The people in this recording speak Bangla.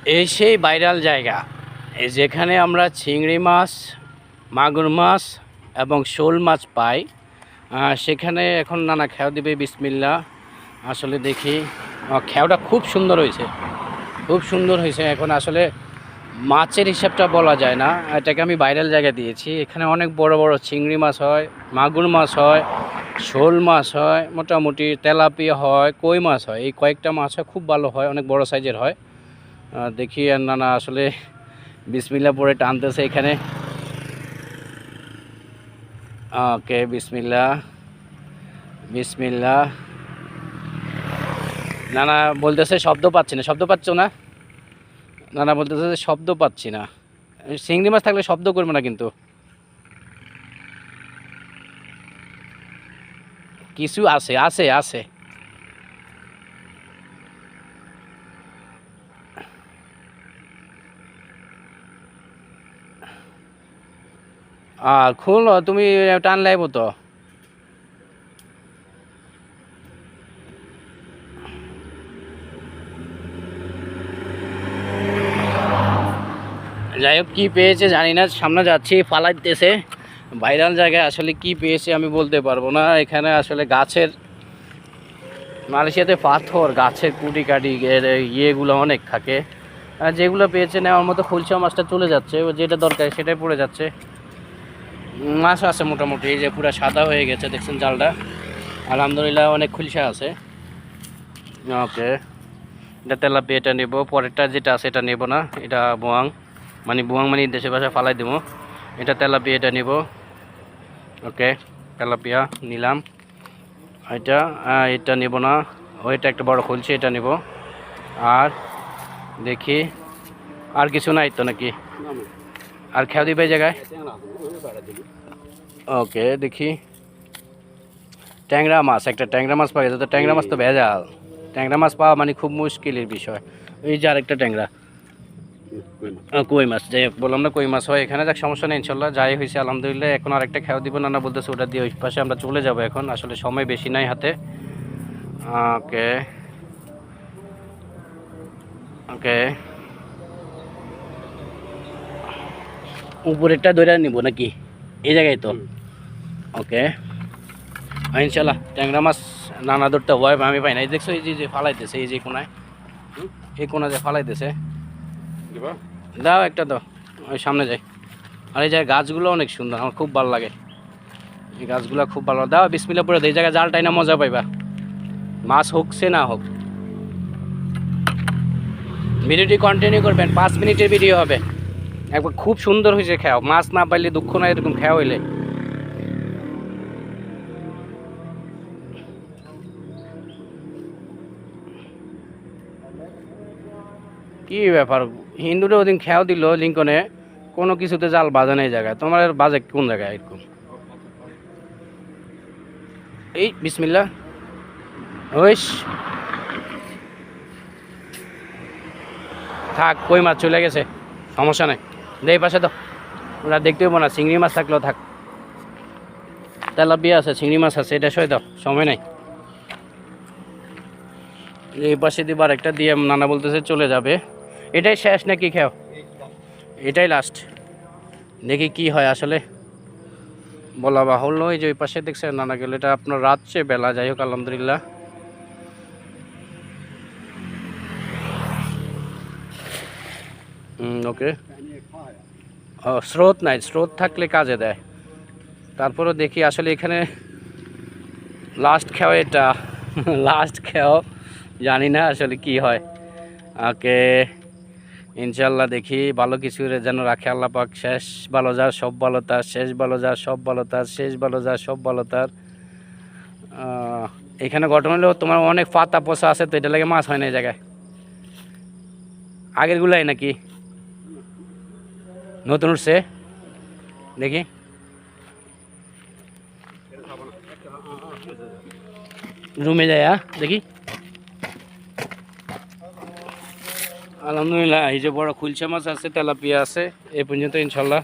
এই সেই ভাইরাল জায়গা যেখানে আমরা চিংড়ি মাছ, মাগুর মাছ এবং শোল মাছ পাই। সেখানে এখন নানা খেয়া দিবে। বিসমিল্লা। আসলে দেখি খেয়াটা খুব সুন্দর হয়েছে, খুব সুন্দর হয়েছে। এখন আসলে মাছের হিসাবটা বলা যায় না, এটাকে আমি ভাইরাল জায়গা দিয়েছি। এখানে অনেক বড় বড় চিংড়ি মাছ হয়, মাগুর মাছ হয়, শোল মাছ হয়, মোটামুটি তেলাপিয়া হয়, কই মাছ হয়। এই কয়েকটা মাছ হয়, খুব ভালো হয়, অনেক বড় সাইজের হয়। দেখি আর নানা আসলে বিসমিল্লা পরে টানতেছে এখানে। ওকে, বিসমিল্লা বিসমিল্লা। নানা বলতেছে শব্দ পাচ্ছি না। শব্দ পাচ্ছ না? নানা বলতেছে যে শব্দ পাচ্ছি না। চিংড়ি মাছ থাকলে শব্দ করবে না কিন্তু। কিছু আছে আছে আছে। খুল, তুমি টান লাইব তো। যাই হোক, কী পেয়েছে জানি না। সামনে যাচ্ছি, ফালাইতেছে। ভাইরাল জায়গায় আসলে কি পেয়েছে আমি বলতে পারবো না। এখানে আসলে গাছের, মালয়েশিয়াতে পাথর, গাছের কুটি কাটি ইয়েগুলো অনেক থাকে। আর যেগুলো পেয়েছে নেওয়ার মতো, খুলসা মাছটা চলে যাচ্ছে, যেটা দরকার সেটাই পড়ে যাচ্ছে। মাছ আছে মোটামুটি, এই যে পুরো সাদা হয়ে গেছে দেখছেন জালটা। আলহামদুলিল্লাহ অনেক খুলসা আছে। ওকে, এটা তেলাপিয়া, এটা নেবো। পরেরটা যেটা আছে এটা নেবো না, এটা বোয়াং, মানে দেশের ভাষায় ফালাই দেবো। এটা তেলাপিয়া, এটা নেব। ওকে, তেলাপিয়া নিলাম। এটা নেব না। ওইটা একটা বড় খুলছে, এটা নেব। আর দেখি আর কিছু নাই তো নাকি? আর খেয়াল দিবে জায়গায়। ওকে, দেখি ট্যাংরা মাছ, একটা ট্যাংরা মাছ পাওয়া গেছে। তো ট্যাংরা মাছ তো ভেজাল, ট্যাংরা মাছ পাওয়া মানে খুব মুশকিলের বিষয়। এই যে আরেকটা ট্যাংরা, কই মাছ। যাই হোক, বললাম না কই মাছ হয় এখানে। যাক, সমস্যা নেই, ইনশাল্লাহ যাই হয়েছে আলহামদুলিল্লাহ। এখন আরেকটা খেয়াল দিব। নানা বলতেছে ওটা দিয়ে ওই পাশে আমরা চলে যাবো এখন, আসলে সময় বেশি নাই হাতে। ওকে ওকে, উপরেরটা ধরে নিব নাকি এই জায়গায় তো? ওকে, ইনশাল্লাহ ট্যাংরা মাছ নানা ধরতে হয়, আমি পাই না। এই দেখছো, এই যে ফালাইতেছে, এই যে কোনায়, এই কোনা যে ফালাইতেছে। দাও একটা, দাও, ওই সামনে যাই। আর এই জায়গায় গাছগুলো অনেক সুন্দর, আমার খুব ভালো লাগে এই গাছগুলো, খুব ভালো। দাও, বিসমিল্লাহ পরে এই জায়গায় জালটাই না মজা পাইবা, মাছ হোক সে না হোক। ভিডিওটি কন্টিনিউ করবেন, 5 মিনিটের ভিডিও হবে। একবার খুব সুন্দর হয়েছে খেয়াও, মাছ না পাইলে দুঃখ না, এরকম খেয়া হইলে। কি ব্যাপার, হিন্দুরা ওদিন খেয়াও দিল লিঙ্কনে, কোনো কিছুতে জাল বাজে না এই জায়গায়। তোমার বাজে কোন জায়গায় এরকম? এই বিসমিল্লাহ। ওইস, থাক, কই মাছ চলে গেছে, সমস্যা নাই। এই পাশে তো ওরা দেখতে পাবো না, চিংড়ি মাছ থাকলেও থাক। তেলাপিয়া আছে, চিংড়ি মাছ আছে, এটা সই দাও, সময় নাই। এই পাশে দিবার একটা দিয়ে নানা বলতেছে চলে যাবে। এটাই শেষ নাকি খেও? এটাই লাস্ট, দেখি কি হয় আসলে, বলা বাহুল্য। এই যে ওই পাশে দেখছেন নানা গেল, এটা আপনার রাত্রে বেলা। যাই হোক, আলহামদুলিল্লাহ। ওকে, স্রোত নাই, স্রোত থাকলে কাজে দেয়। তারপরেও দেখি আসলে এখানে লাস্ট খেও এটা। লাস্ট খেও, জানি না আসলে কি হয়। ওকে, ইনশাল্লাহ দেখি ভালো কিছু যেন রাখে আল্লাহ পাক। শেষ ভালো যার, সব ভালো তার, শেষ ভালো যার, সব ভালো তার, শেষ ভালো যার, সব ভালো তার। এখানে ঘটনা হলো তোমার অনেক পাতা পচা আছে, তো এটা লাগে মাছ হয় না এই জায়গায়। আগের গুলাই নাকি নতুন উঠছে? দেখি, রুমে যায়, দেখি। আলহামদুলিল্লাহ, এই যে বড় খুলসা মাছ আছে, তেলাপিয়া আছে, এই পর্যন্ত ইনশাল্লাহ।